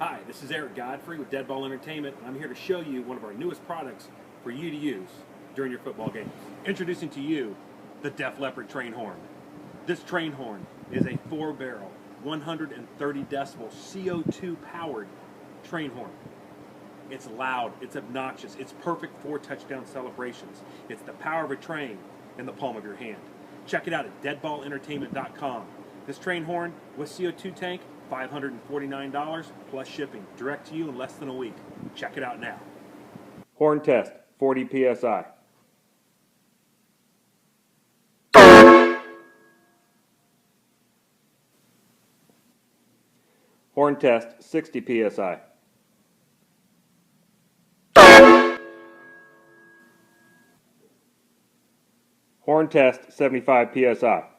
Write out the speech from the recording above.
Hi, this is Eric Godfrey with Deadball Entertainment, and I'm here to show you one of our newest products for you to use during your football games. Introducing to you the Def Leopard train horn. This train horn is a 4-barrel, 130 decibel CO2 powered train horn. It's loud, it's obnoxious, it's perfect for touchdown celebrations. It's the power of a train in the palm of your hand. Check it out at deadballentertainment.com. This train horn with CO2 tank, $549 plus shipping, direct to you in less than a week. Check it out now. Horn test, 40 psi. Horn test, 60 psi. Horn test, 75 psi.